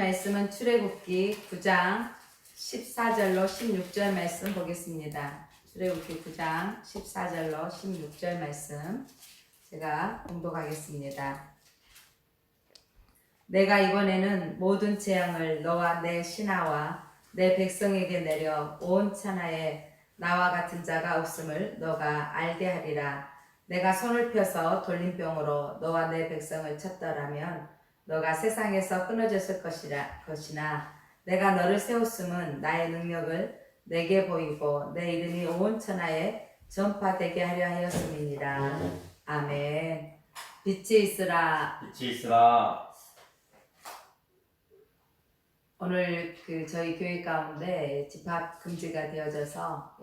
말씀은 출애굽기 9장 14절로 16절 말씀 보겠습니다. 출애굽기 9장 14절로 16절 말씀 제가 봉독하겠습니다. 내가 이번에는 모든 재앙을 너와 내 신하와 내 백성에게 내려 온 천하에 나와 같은 자가 없음을 너가 알게 하리라. 내가 손을 펴서 돌림병으로 너와 내 백성을 쳤더라면 너가 세상에서 끊어졌을 것이나 내가 너를 세웠음은 나의 능력을 내게 보이고 내 이름이 온 천하에 전파되게 하려 하였음이니라. 아멘. 빛이 있으라. 빛이 있으라. 오늘 저희 교회 가운데 집합 금지가 되어져서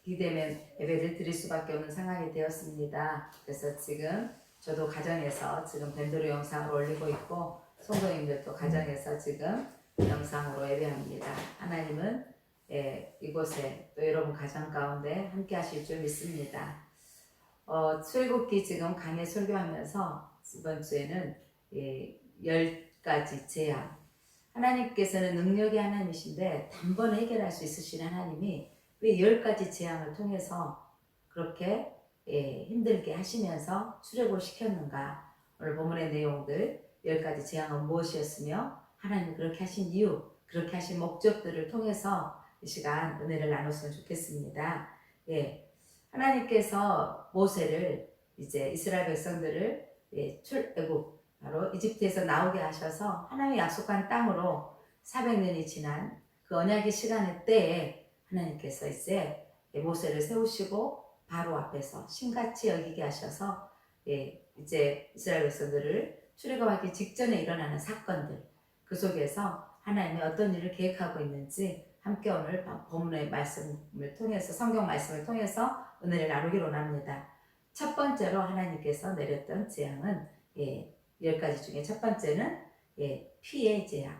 비대면 예배를 드릴 수밖에 없는 상황이 되었습니다. 그래서 지금 저도 가정에서 지금 밴드로 영상을 올리고 있고 성도님들도 가정에서 지금 영상으로 예배합니다. 하나님은 이곳에 또 여러분 가정 가운데 함께 하실 줄 믿습니다. 출애굽기 지금 강해 설교하면서 이번 주에는 10가지 재앙. 하나님께서는 능력의 하나님이신데 단번에 해결할 수 있으신 하나님이 왜 10가지 재앙을 통해서 그렇게 힘들게 하시면서 출애굽을 시켰는가? 오늘 본문의 내용들 10가지 재앙은 무엇이었으며 하나님이 그렇게 하신 이유, 그렇게 하신 목적들을 통해서 이 시간 은혜를 나눴으면 좋겠습니다. 하나님께서 모세를 이제 이스라엘 백성들을 출애굽 바로 이집트에서 나오게 하셔서 하나님의 약속한 땅으로 400년이 지난 그 언약의 시간의 때에 하나님께서 이제 모세를 세우시고 바로 앞에서 신같이 여기게 하셔서 이제 이스라엘 백성들을 출애굽하기 직전에 일어나는 사건들 그 속에서 하나님이 어떤 일을 계획하고 있는지 함께 오늘 본문의 말씀을 통해서 성경 말씀을 통해서 은혜를 나누기로 합니다. 첫 번째로 하나님께서 내렸던 재앙은 10가지 중에 첫 번째는 피의 재앙,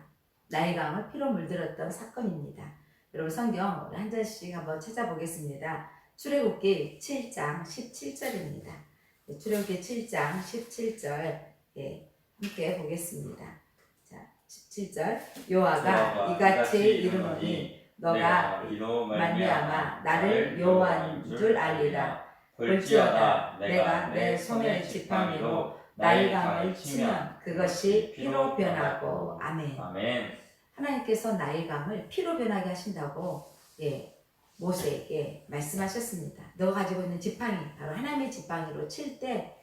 나일강을 피로 물들었던 사건입니다. 여러분 성경 우리 한 절씩 한번 찾아보겠습니다. 출애굽기 7장 17절입니다. 출애굽기 7장 17절 함께 보겠습니다. 자, 17절 여호와가 이같이 이르노니 너가 이로 말미암아 나를 여호와인 줄 알리라. 볼지어다 내가 내 손의 지팡이로 나일강을 치면 그것이 피로 변하고. 아멘. 아멘. 하나님께서 나일강을 피로 변하게 하신다고 모세에게 말씀하셨습니다. 너가 가지고 있는 지팡이 바로 하나님의 지팡이로 칠 때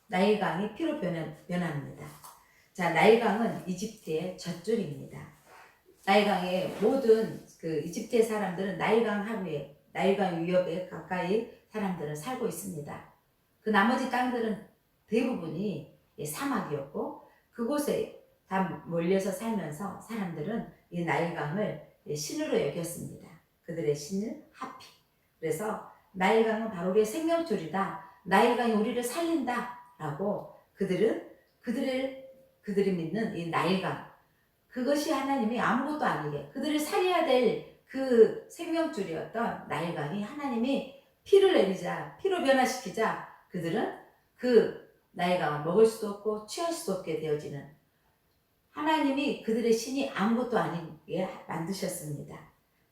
나일강이 피로 변합니다. 자, 나일강은 이집트의 젖줄입니다. 나일강의 모든 그 이집트의 사람들은 나일강 위협에 가까이 사람들은 살고 있습니다. 그 나머지 땅들은 대부분이 사막이었고 그곳에 다 몰려서 살면서 사람들은 이 나일강을 신으로 여겼습니다. 그들의 신은 하피. 그래서 나일강은 바로 우리의 생명줄이다. 나일강이 우리를 살린다. 라고 그들이 믿는 이 나일강. 그것이 하나님이 아무것도 아니게 그들을 살려야 될 그 생명줄이었던 나일강이 하나님이 피를 내리자, 피로 변화시키자 그들은 그 나일강을 먹을 수도 없고 취할 수도 없게 되어지는 하나님이 그들의 신이 아무것도 아니게 만드셨습니다.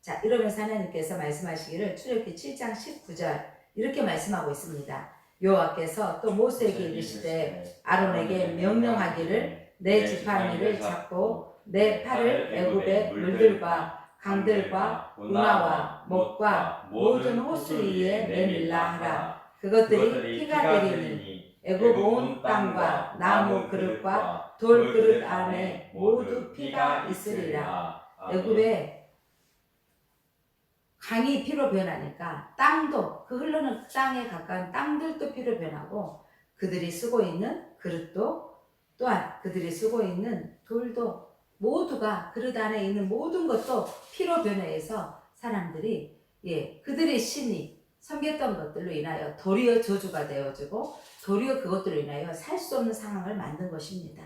자, 이러면서 하나님께서 말씀하시기를 출애굽기 7장 19절 이렇게 말씀하고 있습니다. 여호와께서 또 모세에게 이르시되 아론에게 명령하기를 내 지팡이를 잡고 내 팔을 애굽의 물들과 강들과 운하와 못과 모든 호수 위에 내밀라 하라. 그것들이 피가 되리니 애굽 온 땅과 나무 그릇과 돌 그릇 안에 모두 피가 있으리라. 애굽에 강이 피로 변하니까 땅도 그 흐르는 땅에 가까운 땅들도 피로 변하고 그들이 쓰고 있는 그릇도 또한 그들이 쓰고 있는 돌도 모두가 그릇 안에 있는 모든 것도 피로 변해서 사람들이 그들의 신이 섬겼던 것들로 인하여 도리어 저주가 되어지고 도리어 그것들로 인하여 살 수 없는 상황을 만든 것입니다.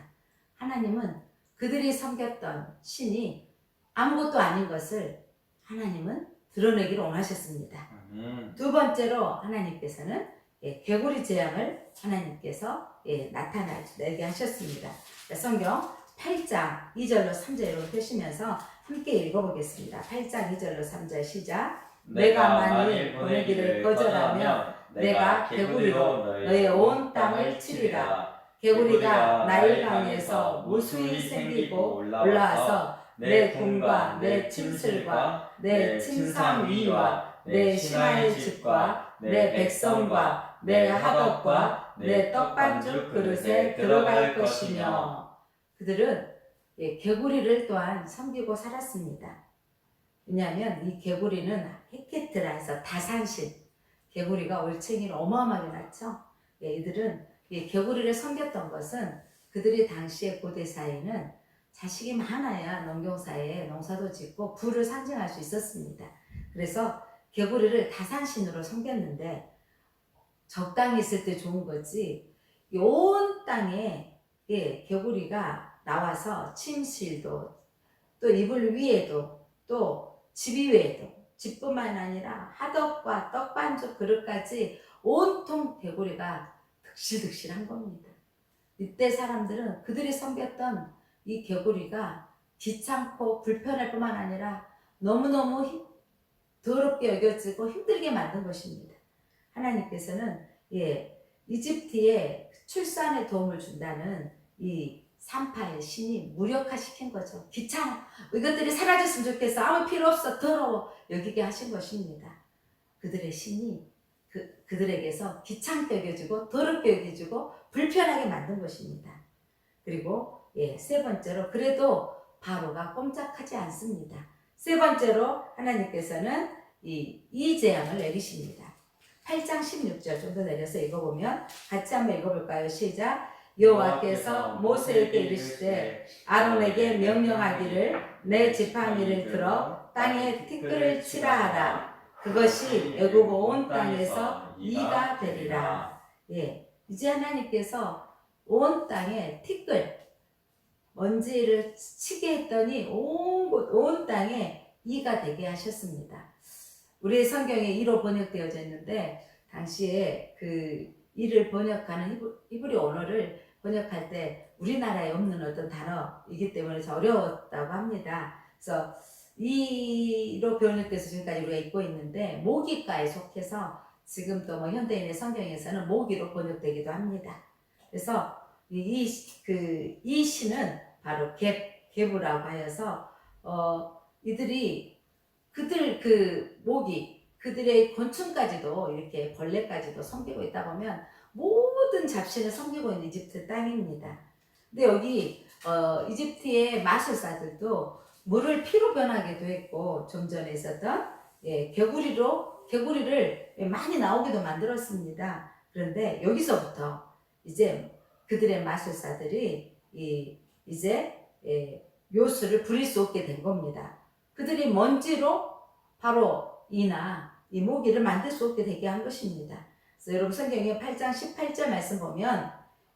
하나님은 그들이 섬겼던 신이 아무것도 아닌 것을 하나님은 드러내기를 원하셨습니다. 두 번째로 하나님께서는 개구리 재앙을 하나님께서 나타나게 하셨습니다. 성경 8장 2절로 3절로 펴시면서 함께 읽어보겠습니다. 8장 2절로 3절 시작. 내가 만일 보내기를 거절하면 내가 개구리로 너의 온 땅을 치리라. 개구리가 나일강에서 무수히 생기고 올라와서 내 궁과 내 침슬과 내 침상 위와 내 신하의 집과 내 백성과 내 하덕과 내 떡반죽 그릇에 들어갈 것이며. 그들은 개구리를 또한 섬기고 살았습니다. 왜냐하면 이 개구리는 헤케트라 해서 다산신, 개구리가 올챙이를 어마어마하게 낳죠. 이들은 이 개구리를 섬겼던 것은 그들이 당시의 고대사회는 자식이 많아야 농경사회에 농사도 짓고 부를 상징할 수 있었습니다. 그래서 개구리를 다산신으로 섬겼는데 적당히 있을 때 좋은 거지, 온 땅에 개구리가 나와서 침실도 또 이불 위에도 또 집 위에도, 집뿐만 아니라 하덕과 떡반죽 그릇까지 온통 개구리가 득실득실한 겁니다. 이때 사람들은 그들이 섬겼던 이 개구리가 귀찮고 불편할 뿐만 아니라 너무너무 더럽게 여겨지고 힘들게 만든 것입니다. 하나님께서는 이집트에 출산에 도움을 준다는 이 산파의 신이 무력화시킨 거죠. 귀찮아. 이것들이 사라졌으면 좋겠어. 아무 필요 없어. 더러워. 여기게 하신 것입니다. 그들의 신이 그들에게서 귀찮게 여겨지고 더럽게 여겨지고 불편하게 만든 것입니다. 그리고 세 번째로, 그래도 바로가 꼼짝하지 않습니다. 세 번째로 하나님께서는 이 재앙을 내리십니다. 8장 16절 좀 더 내려서 읽어보면 같이 한번 읽어볼까요? 시작. 여호와께서 모세에게 이르시되 아론에게 명령하기를 내 지팡이를 들어 땅에 티끌을 치라 하라. 그것이 애굽 온 땅에서 이가 되리라. 이제 하나님께서 온 땅에 티끌, 먼지를 치게 했더니 온 땅에 이가 되게 하셨습니다. 우리 성경에 이로 번역되어져 있는데 당시에 그 이를 번역하는 히브리 언어를 번역할 때 우리나라에 없는 어떤 단어이기 때문에 좀 어려웠다고 합니다. 그래서 이로 번역돼서 지금까지 우리가 읽고 있는데 모기과에 속해서 지금 또 뭐 현대인의 성경에서는 모기로 번역되기도 합니다. 그래서 이 시는 바로 개부라고 하여서 이들이 그들의 곤충까지도 이렇게 벌레까지도 섬기고 있다 보면 모든 잡신을 섬기고 있는 이집트 땅입니다. 근데 여기 이집트의 마술사들도 물을 피로 변하기도 했고 좀 전에 있었던 개구리를 많이 나오기도 만들었습니다. 그런데 여기서부터 이제 그들의 마술사들이 이제 묘수를 부릴 수 없게 된 겁니다. 그들이 먼지로 바로 이 모기를 만들 수 없게 되게 한 것입니다. 그래서 여러분 성경의 8장 18절 말씀 보면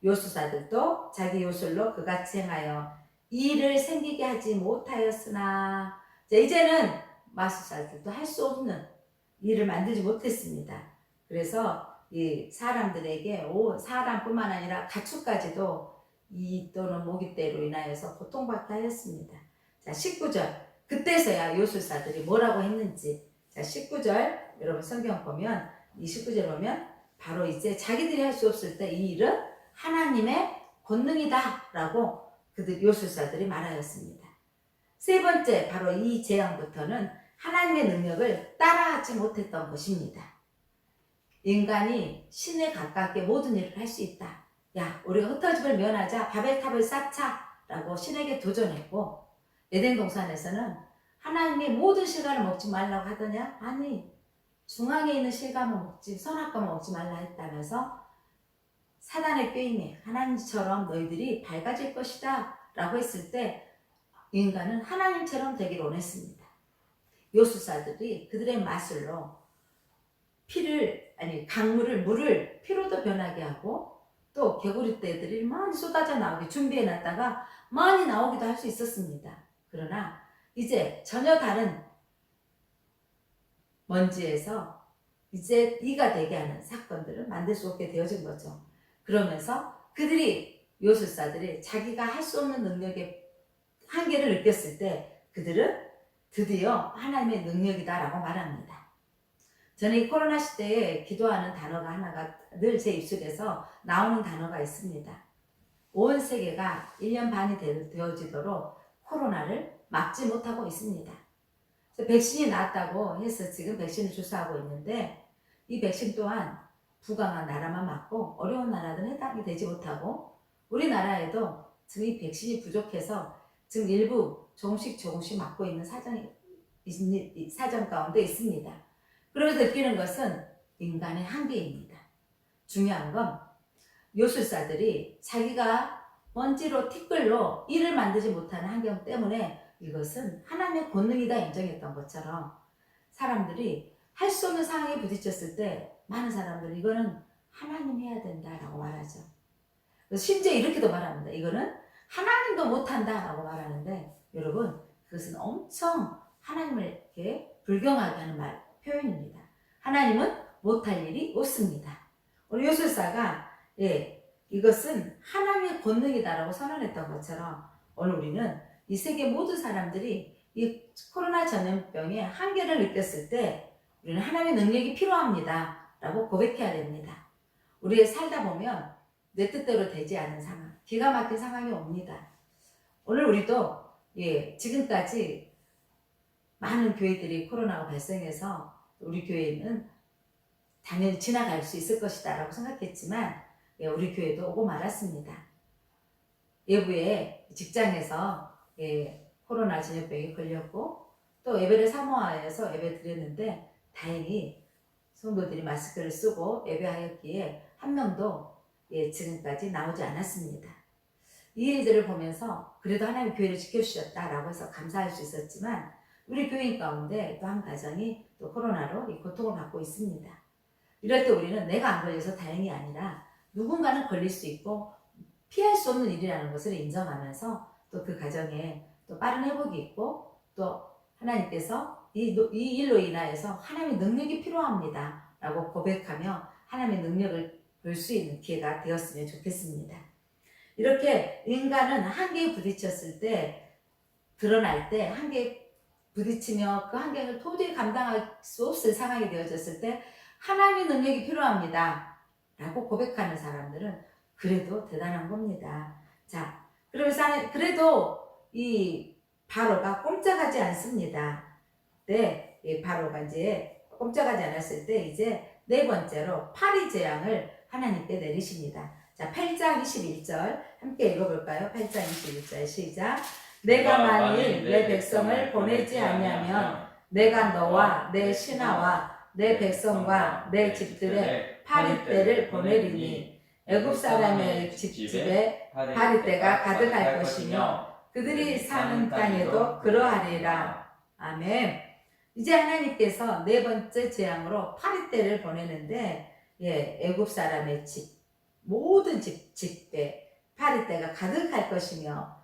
요술사들도 자기 요술로 그같이 행하여 이를 생기게 하지 못하였으나, 이제는 마술사들도 할 수 없는 일을 만들지 못했습니다. 그래서 이 사람들에게 사람뿐만 아니라 가축까지도 이 또는 모기떼로 인하여서 고통받게 하였습니다. 자, 19절. 그때서야 요술사들이 뭐라고 했는지. 자, 19절 여러분 성경 보면 이 19절 보면 바로 이제 자기들이 할 수 없을 때 이 일은 하나님의 권능이다 라고 그들 요술사들이 말하였습니다. 세 번째, 바로 이 재앙부터는 하나님의 능력을 따라하지 못했던 것입니다. 인간이 신에 가깝게 모든 일을 할 수 있다. 야, 우리가 흩어짐을 면하자, 바벨탑을 쌓자 라고 신에게 도전했고, 에덴 동산에서는 하나님이 모든 실과를 먹지 말라고 하더냐? 아니, 중앙에 있는 실과만 먹지, 선악과만 먹지 말라 했다면서 사단의 꾀임에 하나님처럼 너희들이 밝아질 것이다 라고 했을 때 인간은 하나님처럼 되기를 원했습니다. 요술사들이 그들의 마술로 물을 피로도 변하게 하고 또 개구리떼들이 많이 쏟아져 나오게 준비해놨다가 많이 나오기도 할 수 있었습니다. 그러나 이제 전혀 다른 먼지에서 이제 이가 되게 하는 사건들을 만들 수 없게 되어진 거죠. 그러면서 그들이 요술사들이 자기가 할 수 없는 능력의 한계를 느꼈을 때 그들은 드디어 하나님의 능력이다라고 말합니다. 저는 이 코로나 시대에 기도하는 단어가 하나가 늘 제 입술에서 나오는 단어가 있습니다. 온 세계가 1년 반이 되어지도록 코로나를 막지 못하고 있습니다. 백신이 나왔다고 해서 지금 백신을 주사하고 있는데 이 백신 또한 부강한 나라만 맞고 어려운 나라들은 해당이 되지 못하고 우리나라에도 지금 이 백신이 부족해서 지금 일부 조금씩 맞고 있는 사정 가운데 있습니다. 그러면서 느끼는 것은 인간의 한계입니다. 중요한 건 요술사들이 자기가 먼지로 티끌로 일을 만들지 못하는 환경 때문에 이것은 하나님의 권능이다 인정했던 것처럼 사람들이 할 수 없는 상황에 부딪혔을 때 많은 사람들은 이거는 하나님 해야 된다라고 말하죠. 심지어 이렇게도 말합니다. 이거는 하나님도 못한다라고 말하는데 여러분 그것은 엄청 하나님을 이렇게 불경하게 하는 표현입니다. 하나님은 못할 일이 없습니다. 우리 요술사가 이것은 하나님의 권능이다라고 선언했던 것처럼 오늘 우리는 이 세계 모든 사람들이 이 코로나 전염병의 한계를 느꼈을 때 우리는 하나님의 능력이 필요합니다 라고 고백해야 됩니다. 우리의 살다 보면 내 뜻대로 되지 않은 상황, 기가 막힌 상황이 옵니다. 오늘 우리도 지금까지 많은 교회들이 코로나가 발생해서 우리 교회는 당연히 지나갈 수 있을 것이다 라고 생각했지만 우리 교회도 오고 말았습니다. 외부에 직장에서 코로나 전염병이 걸렸고 또 예배를 사모하여서 예배 드렸는데 다행히 성도들이 마스크를 쓰고 예배하였기에 한 명도 지금까지 나오지 않았습니다. 이 일들을 보면서 그래도 하나님 교회를 지켜주셨다라고 해서 감사할 수 있었지만 우리 교인 가운데 또 한 가정이 또 코로나로 이 고통을 받고 있습니다. 이럴 때 우리는 내가 안 걸려서 다행이 아니라 누군가는 걸릴 수 있고 피할 수 없는 일이라는 것을 인정하면서 또 그 가정에 또 빠른 회복이 있고 또 하나님께서 이 일로 인하여서 하나님의 능력이 필요합니다 라고 고백하며 하나님의 능력을 볼 수 있는 기회가 되었으면 좋겠습니다. 이렇게 인간은 한계에 부딪혔을 때 드러날 때 한계에 부딪히며 그 한계를 도저히 감당할 수 없을 상황이 되어졌을 때 하나님의 능력이 필요합니다 라고 고백하는 사람들은 그래도 대단한 겁니다. 자, 그러면서 그래도 이 바로가 꼼짝하지 않습니다. 네, 이 바로가 이제 꼼짝하지 않았을 때 이제 네 번째로 파리 재앙을 하나님께 내리십니다. 자, 8장 21절 함께 읽어볼까요? 8장 21절 시작. 내가 만일 내 백성을 보내지 아니하면 내가 너와 내 신하와 내 백성과 내 집들에 파리떼를 보내리니 애굽 사람의 집집에 파리떼가 가득할 것이며 그들이 사는 땅에도 그러하리라. 아멘. 이제 하나님께서 네 번째 재앙으로 파리떼를 보내는데 애굽 사람의 집 모든 집에 파리떼가 가득할 것이며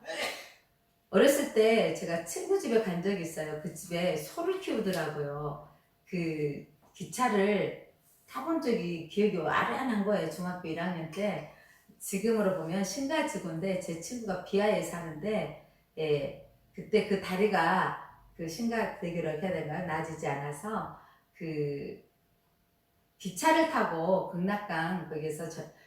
어렸을 때 제가 친구 집에 간 적이 있어요. 그 집에 소를 키우더라고요. 그 기차를 타본 적이 기억이 아련한 거예요. 중학교 1학년 때. 지금으로 보면 신가지구인데 제 친구가 비하에 사는데 그때 그 다리가 그 신가대교로 해야 되나요? 나아지지 않아서 그 기차를 타고 극락강 거기에서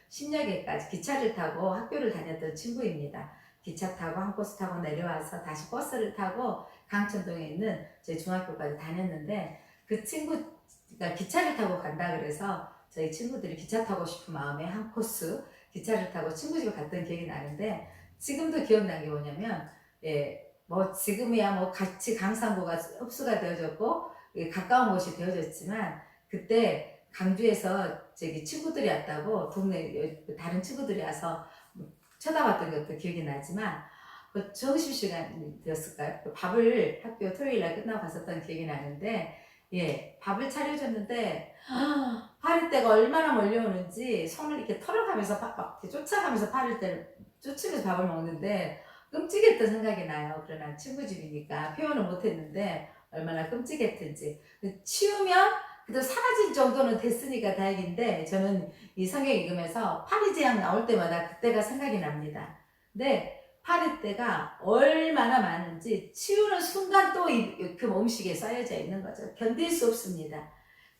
신여계까지 기차를 타고 학교를 다녔던 친구입니다. 기차 타고 한 코스 타고 내려와서 다시 버스를 타고 강천동에 있는 제 중학교까지 다녔는데 그 친구가 기차를 타고 간다 그래서 저희 친구들이 기차 타고 싶은 마음에 한 코스 기차를 타고 친구 집에 갔던 기억이 나는데 지금도 기억나는 게 뭐냐면 뭐 지금이야 뭐 같이 강산구가 흡수가 되어졌고 가까운 곳이 되어졌지만 그때 강주에서 저기 친구들이 왔다고 동네 다른 친구들이 와서 쳐다봤던 것도 기억이 나지만 그 점심시간이 되었을까요? 밥을 학교 토요일날 끝나고 갔었던 기억이 나는데 밥을 차려줬는데 파리떼가 얼마나 몰려오는지 손을 이렇게 털어가면서 막 쫓아가면서 파리떼를 쫓으면서 밥을 먹는데 끔찍했던 생각이 나요. 그러나 친구 집이니까 표현을 못했는데 얼마나 끔찍했던지 치우면 그래도 사라질 정도는 됐으니까 다행인데, 저는 이 성경 읽으면서 파리 재앙 나올 때마다 그때가 생각이 납니다. 근데 파리 때가 얼마나 많은지 치우는 순간 또 그 음식에 쌓여져 있는 거죠. 견딜 수 없습니다.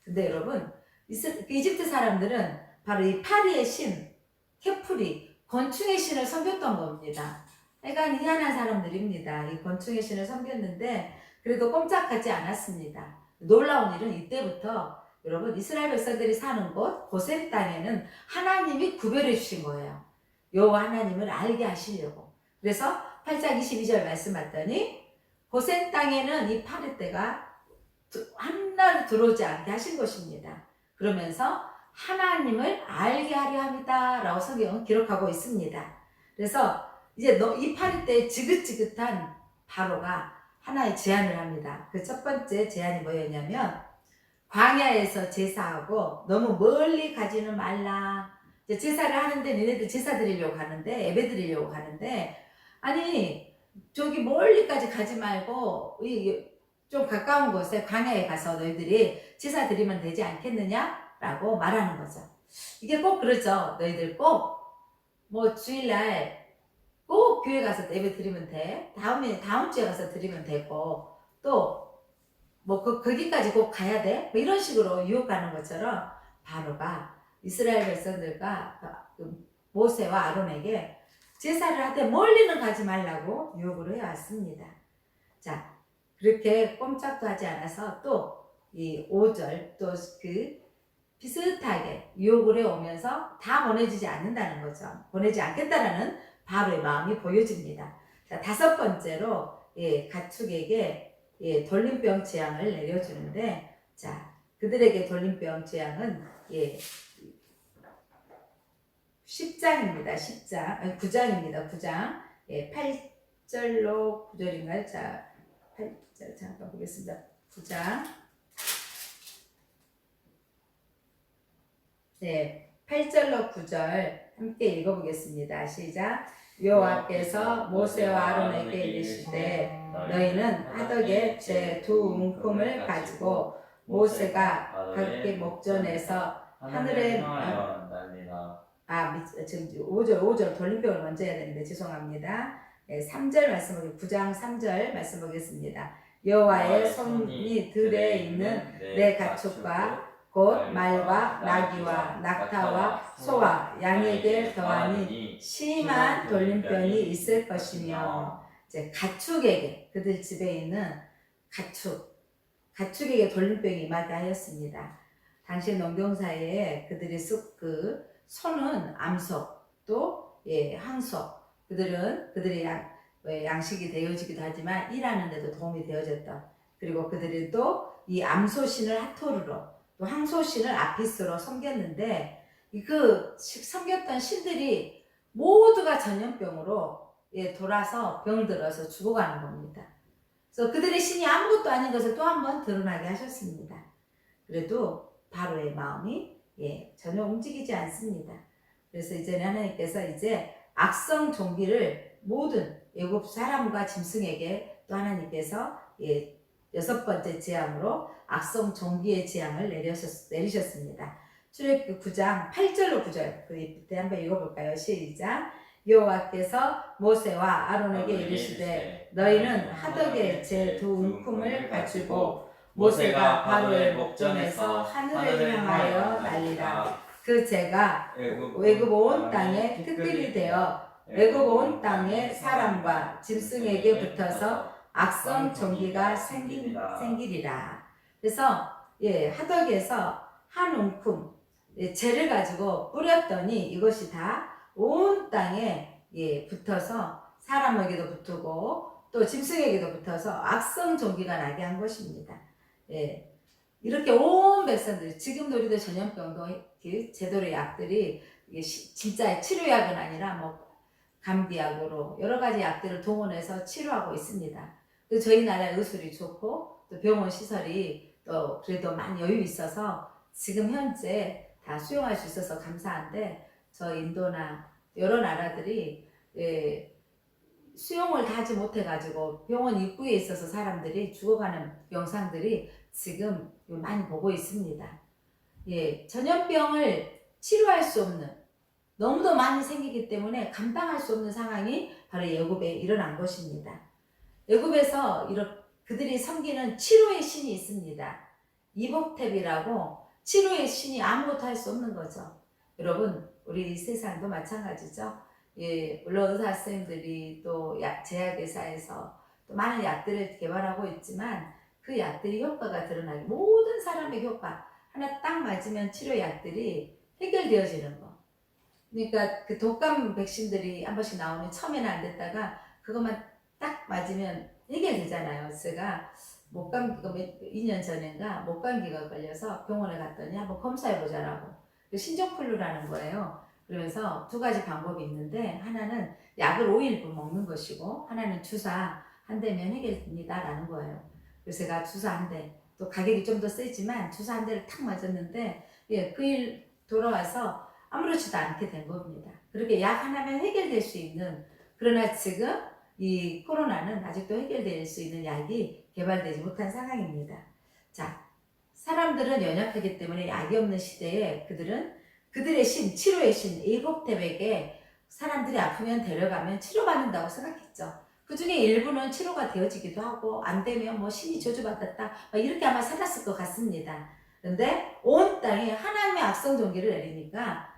근데 여러분, 이집트 사람들은 바로 이 파리의 신, 케프리, 건충의 신을 섬겼던 겁니다. 약간 희한한 사람들입니다. 이 건충의 신을 섬겼는데 그래도 꼼짝하지 않았습니다. 놀라운 일은 이때부터 여러분 이스라엘 백성들이 사는 곳 고센 땅에는 하나님이 구별해 주신 거예요. 여호와 하나님을 알게 하시려고. 그래서 8장 22절 말씀 봤더니 고센 땅에는 이 파리떼가 한나도 들어오지 않게 하신 것입니다. 그러면서 하나님을 알게 하려 합니다 라고 성경은 기록하고 있습니다. 그래서 이제 이 파리떼의 지긋지긋한 바로가 하나의 제안을 합니다. 그 첫 번째 제안이 뭐였냐면 광야에서 제사하고 너무 멀리 가지는 말라. 이제 제사를 하는데 너네들 제사 드리려고 하는데 예배 드리려고 하는데 아니 저기 멀리까지 가지 말고 좀 가까운 곳에 광야에 가서 너희들이 제사 드리면 되지 않겠느냐라고 말하는 거죠. 이게 꼭 그러죠. 너희들 꼭 뭐 주일날 꼭 교회 가서 예배 드리면 돼. 다음 주에 가서 드리면 되고 또 뭐 거기까지 꼭 가야 돼? 뭐 이런 식으로 유혹하는 것처럼 바로가 이스라엘 백성들과 모세와 아론에게 제사를 하되 멀리는 가지 말라고 유혹을 해왔습니다. 자, 그렇게 꼼짝도 하지 않아서 또 이 5절 또 그 비슷하게 유혹을 해오면서 다 보내주지 않는다는 거죠. 보내지 않겠다라는 바로의 마음이 보여집니다. 자, 다섯 번째로 가축에게 돌림병 재앙을 내려주는데, 자, 그들에게 돌림병 재앙은 10장입니다. 10장, 아니 9장입니다. 9장 8절로 9절인가요? 자, 8절 잠깐 보겠습니다. 9장 8절로 9절 함께 읽어보겠습니다. 시작. 여호와께서 모세와 아론에게 이르시되 너희는 하덕에 제 두 움큼을 가지고 모세가 각기 목전에서 하늘에 지금 5절 돌림병을 먼저 해야 되는데 죄송합니다. 3절 말씀 보겠습니다. 9장 3절 말씀 보겠습니다. 여호와의 손이 들에 있는 내 가축과 곧 말과 나귀와 낙타와 소와 양에게 더하니 심한 돌림병이 있을 것이며, 이제 가축에게 그들 집에 있는 가축에게 돌림병이 임하게 하였습니다. 당시 농경사에 그들이 그 소는 암소 또 항소, 그들이 양식이 되어지기도 하지만 일하는데도 도움이 되어졌던, 그리고 그들이 또 이 암소신을 하토르로 또 항소신을 아피스로 섬겼는데 그 섬겼던 신들이 모두가 전염병으로 돌아서 병들어서 죽어가는 겁니다. 그래서 그들의 신이 아무것도 아닌 것을 또 한 번 드러나게 하셨습니다. 그래도 바로의 마음이 전혀 움직이지 않습니다. 그래서 이제는 하나님께서 이제 악성 종기를 모든 애굽 사람과 짐승에게 또 하나님께서 6번째 재앙으로 악성 종기의 재앙을 내리셨습니다. 출애굽기 9장 8절로 9절 그때 한번 읽어볼까요? 시작. 여호와께서 모세와 아론에게 이르시되 너희는 하덕에 제 두 움큼을 가지고 모세가 바로의 목전에서 하늘을 향하여 날리라. 그 재가 애굽 온 땅에 특별히 되어 애굽 온 땅의 사람과 짐승에게 붙어서 악성 종기가 생기리라. 그래서 하덕에서 한 움큼 재를 가지고 뿌렸더니 이것이 다 온 땅에 붙어서 사람에게도 붙고 또 짐승에게도 붙어서 악성 종기가 나게 한 것입니다. 이렇게 온 백성들이, 지금도 우리도 전염병도 제대로 약들이 진짜 치료약은 아니라 뭐 감기약으로 여러 가지 약들을 동원해서 치료하고 있습니다. 저희 나라 의술이 좋고 또 병원 시설이 또 그래도 많이 여유 있어서 지금 현재 다 수용할 수 있어서 감사한데, 저 인도나 여러 나라들이 수용을 다 하지 못해가지고 병원 입구에 있어서 사람들이 죽어가는 영상들이 지금 많이 보고 있습니다. 예, 전염병을 치료할 수 없는, 너무도 많이 생기기 때문에 감당할 수 없는 상황이 바로 애굽에 일어난 것입니다. 애굽에서 그들이 섬기는 치료의 신이 있습니다. 이복탭이라고 치료의 신이 아무것도 할 수 없는 거죠. 여러분, 우리 세상도 마찬가지죠. 예, 물론 의사 선생님들이 또 제약회사에서 또 많은 약들을 개발하고 있지만 그 약들이 효과가 드러나기, 모든 사람의 효과 하나 딱 맞으면 치료 약들이 해결되어지는 거. 그러니까 그 독감 백신들이 한 번씩 나오면 처음에는 안 됐다가 그것만 딱 맞으면 해결되잖아요. 제가 목감기가 2년 전인가 목감기가 걸려서 병원에 갔더니 한번 검사해보자라고. 신종플루라는 거예요. 그러면서 두 가지 방법이 있는데 하나는 약을 5일분 먹는 것이고 하나는 주사 한 대면 해결됩니다 라는 거예요. 그래서 제가 주사 한 대, 또 가격이 좀 더 세지만 주사 한 대를 탁 맞았는데 예, 그 일 돌아와서 아무렇지도 않게 된 겁니다. 그렇게 약 하나면 해결될 수 있는, 그러나 지금 이 코로나는 아직도 해결될 수 있는 약이 개발되지 못한 상황입니다. 자, 사람들은 연약하기 때문에 약이 없는 시대에 그들의 신, 치료의 신, 이복탭에게 사람들이 아프면 데려가면 치료받는다고 생각했죠. 그 중에 일부는 치료가 되어지기도 하고 안 되면 뭐 신이 저주받았다 이렇게 아마 살았을 것 같습니다. 그런데 온 땅에 하나님의 악성 종기를 내리니까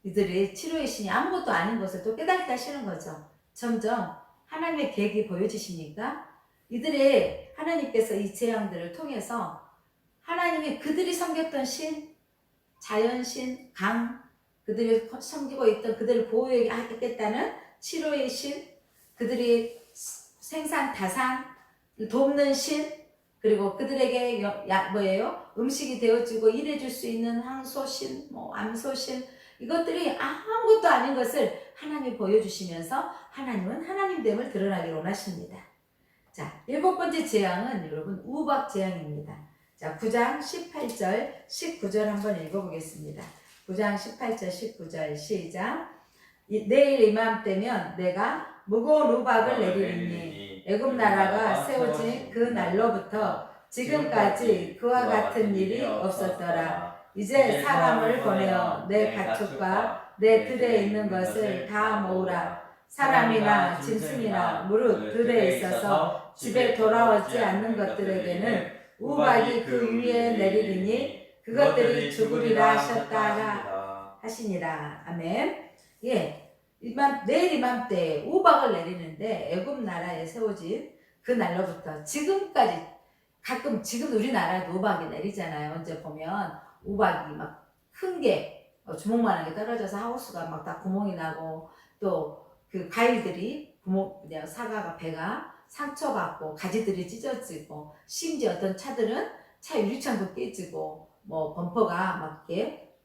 이들이 치료의 신이 아무것도 아닌 것을 또 깨닫게 하시는 거죠. 점점 하나님의 계획이 보여지시니까 이들의 하나님께서 이 재앙들을 통해서 하나님이 그들이 섬겼던 신, 자연신, 강, 그들이 섬기고 있던 그들을 보호하겠다는 치료의 신, 그들이 생산, 다산, 돕는 신, 그리고 그들에게 음식이 되어주고 일해줄 수 있는 황소신, 암소신, 이것들이 아무것도 아닌 것을 하나님이 보여주시면서 하나님은 하나님됨을 드러나기 원하십니다. 자, 7번째 재앙은 여러분 우박 재앙입니다. 자, 9장 18절, 19절 한번 읽어보겠습니다. 9장 18절, 19절 시작. 내일 이맘때면 내가 무거운 우박을 내리리니 애굽 나라가 세워진 그 날로부터 지금까지 그와 같은 일이 없었더라. 이제 사람을 보내어 내 가축과 내 들에 있는 것을 다 모으라. 사람이나 짐승이나 무릇 들에 있어서 집에 돌아오지 않는 것들에게는 우박이 그 위에 내리리니 그것들이 죽으리라 하셨다 하시니라. 아멘. 예, 내일 이맘때 우박을 내리는데 애굽 나라에 세워진 그 날로부터 지금까지, 가끔 지금 우리나라에도 우박이 내리잖아요. 언제 보면 우박이 막 큰 게 주먹만하게 떨어져서 하우스가 막 다 구멍이 나고, 또 그 과일들이 사과가 배가 상처받고 가지들이 찢어지고, 심지어 어떤 차들은 차 유리창도 깨지고 뭐 범퍼가 막 이렇게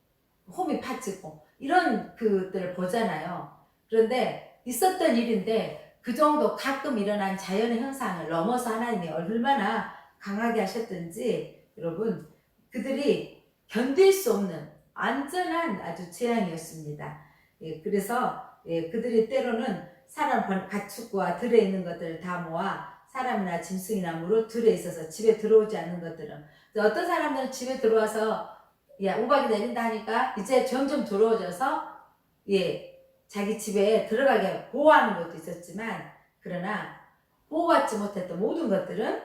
홈이 파지고 이런 그들을 보잖아요. 그런데 있었던 일인데 그 정도 가끔 일어난 자연의 현상을 넘어서 하나님이 얼마나 강하게 하셨든지 여러분, 그들이 견딜 수 없는 안전한 아주 재앙이었습니다. 예, 그래서 그들이 때로는 사람 가축과 들에 있는 것들을 다 모아 사람이나 짐승이나 무릇 들에 있어서 집에 들어오지 않는 것들은, 어떤 사람들은 집에 들어와서 우박이 내린다 하니까 이제 점점 들어오져서 자기 집에 들어가게 보호하는 것도 있었지만, 그러나 보호받지 못했던 모든 것들은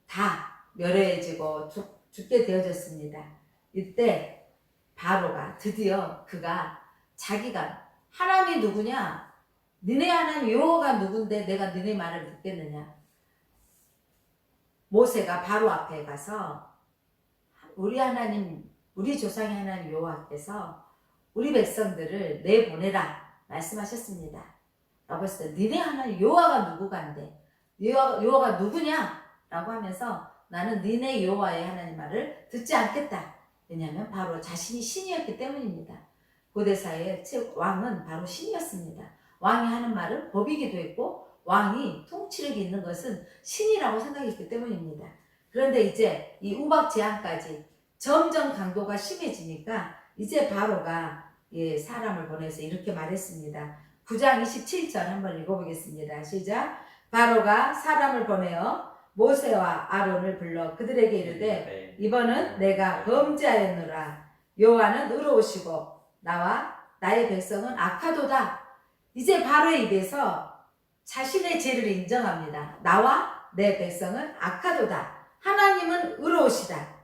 다 멸해지고 죽게 되어졌습니다. 이때 바로가 드디어 자기가 하나님이 누구냐? 너네 하나님 여호와가 누군데 내가 너네 말을 듣겠느냐? 모세가 바로 앞에 가서 우리 하나님, 우리 조상의 하나님 여호와께서 우리 백성들을 내보내라 말씀하셨습니다. 라고 했을 때 너네 하나님 여호와가 누구간데, 여호와가 누구냐? 라고 하면서 나는 너네 여호와의 하나님 말을 듣지 않겠다. 왜냐하면 바로 자신이 신이었기 때문입니다. 고대사의 왕은 바로 신이었습니다. 왕이 하는 말은 법이기도 했고 왕이 통치력이 있는 것은 신이라고 생각했기 때문입니다. 그런데 이제 이 우박 재앙까지 점점 강도가 심해지니까 이제 바로가 사람을 보내서 이렇게 말했습니다. 9장 27절 한번 읽어보겠습니다. 시작. 바로가 사람을 보내어 모세와 아론을 불러 그들에게 이르되 이번은 내가 범죄하였노라. 여호와는 의로우시고 나와 나의 백성은 악하도다. 이제 바로의 입에서 자신의 죄를 인정합니다. 나와 내 백성은 악하도다. 하나님은 의로우시다.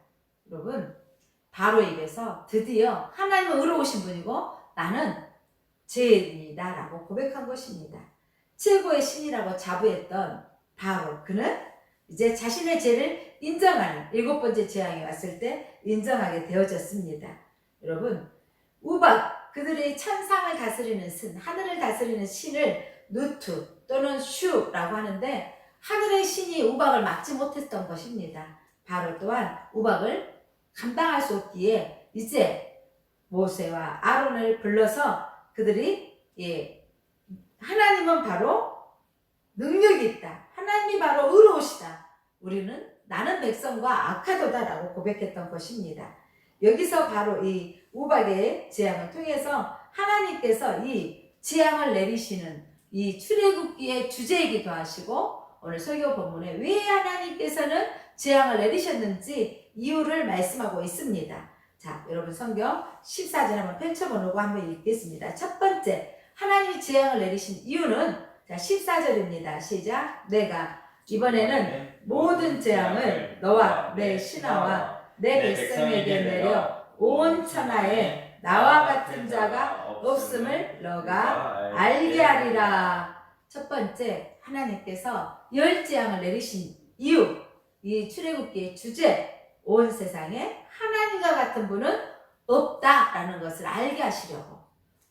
여러분, 바로의 입에서 드디어 하나님은 의로우신 분이고 나는 죄인이다 라고 고백한 것입니다. 최고의 신이라고 자부했던 바로, 그는 이제 자신의 죄를 인정하는 7번째 재앙이 왔을 때 인정하게 되어졌습니다. 여러분, 우박, 그들의 천상을 다스리는 신, 하늘을 다스리는 신을 누투 또는 슈라고 하는데 하늘의 신이 우박을 막지 못했던 것입니다. 바로 또한 우박을 감당할 수 없기에 이제 모세와 아론을 불러서 그들이 하나님은 바로 능력이 있다. 하나님이 바로 의로우시다. 나는 백성과 악하도다 라고 고백했던 것입니다. 여기서 바로 이 우박의 재앙을 통해서 하나님께서 이 재앙을 내리시는 이 출애굽기의 주제이기도 하시고 오늘 설교 본문에 왜 하나님께서는 재앙을 내리셨는지 이유를 말씀하고 있습니다. 자, 여러분 성경 14절 한번 펼쳐보고 한번 읽겠습니다. 첫 번째, 하나님이 재앙을 내리신 이유는 자 14절입니다. 시작. 내가 이번에는 모든 재앙을 너와 내 신하와 내 백성에게 내려 온 천하에 나와 같은 자가 없음을 너가 알게 하리라. 첫 번째, 하나님께서 열 재앙을 내리신 이유, 이 출애굽기의 주제, 온 세상에 하나님과 같은 분은 없다라는 것을 알게 하시려고.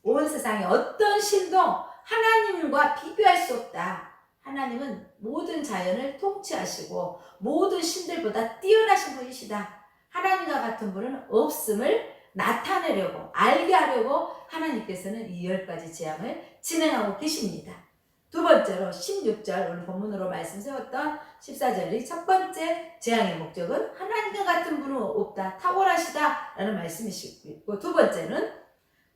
온 세상에 어떤 신도 하나님과 비교할 수 없다. 하나님은 모든 자연을 통치하시고 모든 신들보다 뛰어나신 분이시다. 하나님과 같은 분은 없음을 나타내려고, 알게 하려고 하나님께서는 이 10가지 재앙을 진행하고 계십니다. 두 번째로 16절 오늘 본문으로 말씀 세웠던 14절이 첫 번째 재앙의 목적은 하나님과 같은 분은 없다, 탁월하시다 라는 말씀이시고, 두 번째는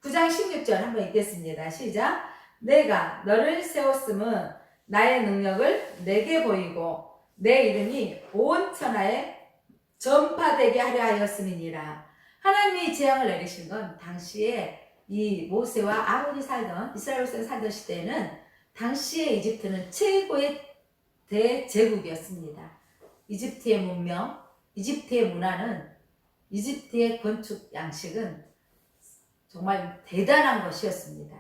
9장 16절 한번 읽겠습니다. 시작. 내가 너를 세웠음은 나의 능력을 내게 보이고 내 이름이 온 천하에 전파되게 하려 하였음이니라. 하나님이 재앙을 내리신 건 당시에 이 모세와 아론이 살던 이스라엘 백성이 살던 시대에는 당시에 이집트는 최고의 대제국이었습니다. 이집트의 문명, 이집트의 문화는, 이집트의 건축 양식은 정말 대단한 것이었습니다.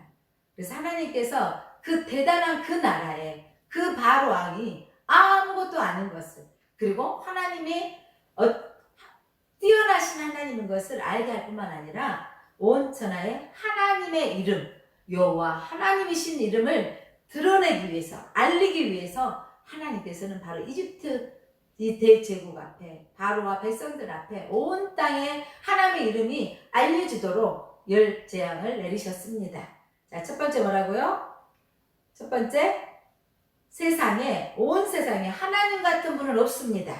그래서 하나님께서 그 대단한 그 나라에 그 바로 왕이 아무것도 아는 것을, 그리고 하나님이 뛰어나신 하나님인 것을 알게 할 뿐만 아니라 온 천하에 하나님의 이름, 여호와 하나님이신 이름을 드러내기 위해서, 알리기 위해서 하나님께서는 바로 이집트 이 대제국 앞에, 바로와 백성들 앞에 온 땅에 하나님의 이름이 알려지도록 열 재앙을 내리셨습니다. 자, 첫 번째 뭐라고요? 첫 번째, 온 세상에 하나님 같은 분은 없습니다.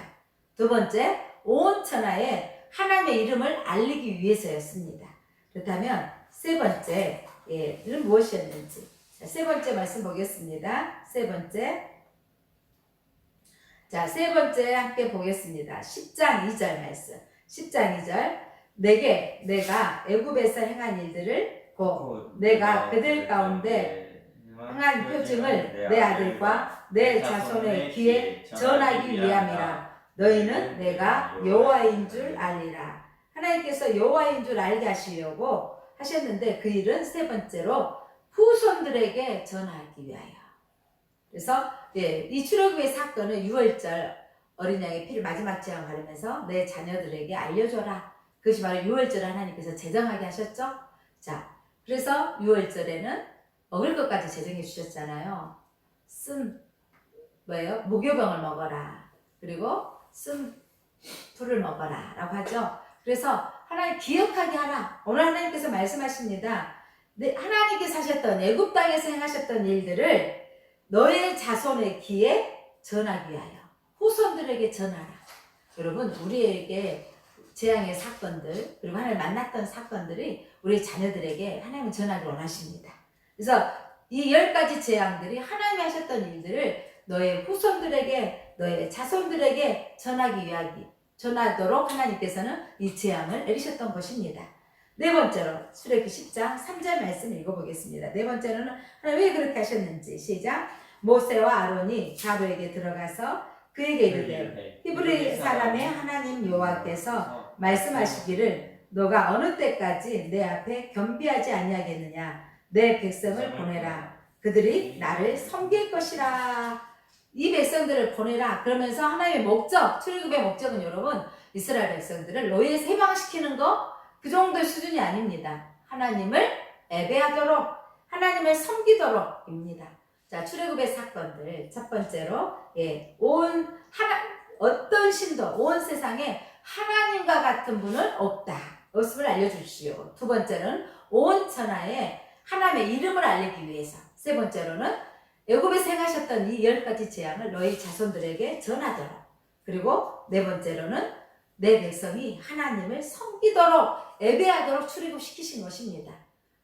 두 번째, 온 천하에 하나님의 이름을 알리기 위해서였습니다. 그렇다면 세 번째는 무엇이었는지, 자, 세 번째 말씀 보겠습니다. 세 번째, 함께 보겠습니다. 10장 2절 말씀. 10장 2절. 내가 애굽에서 행한 일들을 곧 내가 그들 가운데 행한 표징을 내 아들과 내 자손의 귀에 전하기 위함이라. 너희는 내가 여호와인 줄 알리라. 하나님께서 여호와인 줄 알게 하시려고 하셨는데 그 일은 세 번째로 후손들에게 전하기 위하여. 그래서 이 출애굽의 사건은 6월절 어린 양의 피를 마지막 재앙 바르면서 내 자녀들에게 알려줘라. 그것이 바로 6월절을 하나님께서 제정하게 하셨죠. 자, 그래서 6월절에는 먹을 것까지 제정해 주셨잖아요. 무교병을 먹어라. 그리고 풀을 먹어라 라고 하죠. 그래서 하나님 기억하게 하라. 오늘 하나님께서 말씀하십니다. 하나님께서 하셨던, 애굽 땅에서 행하셨던 일들을 너의 자손의 귀에 전하기 위하여, 후손들에게 전하라. 여러분, 우리에게 재앙의 사건들, 그리고 하나님 만났던 사건들이 우리 자녀들에게 하나님은 전하기를 원하십니다. 그래서 이 10가지 재앙들이 하나님이 하셨던 일들을 너의 후손들에게, 너의 자손들에게 전하도록 하나님께서는 이 재앙을 내리셨던 것입니다. 네 번째로 출애굽기 10장 3절 말씀 읽어보겠습니다. 네 번째로는 하나님 왜 그렇게 하셨는지 시작. 모세와 아론이 바로에게 들어가서 그에게 이르되 히브리 사람의 하나님 여호와께서 말씀하시기를 너가 어느 때까지 내 앞에 겸비하지 아니하겠느냐. 내 백성을 보내라. 그들이 나를 섬길 것이라. 이 백성들을 보내라. 그러면서 하나님의 목적, 출애굽의 목적은 여러분 이스라엘 백성들을 노예에서 해방시키는 거 그 정도의 수준이 아닙니다. 하나님을 예배하도록, 하나님을 섬기도록입니다. 자, 출애굽의 사건들 첫 번째로 어떤 신도 온 세상에 하나님과 같은 분은 없음을 알려주시오. 두 번째는 온 천하에 하나님의 이름을 알리기 위해서. 세 번째로는 애굽에서 행하셨던 이 10가지 재앙을 너희 자손들에게 전하도록. 그리고 네 번째로는 내 백성이 하나님을 섬기도록 예배하도록 출애굽시키신 것입니다.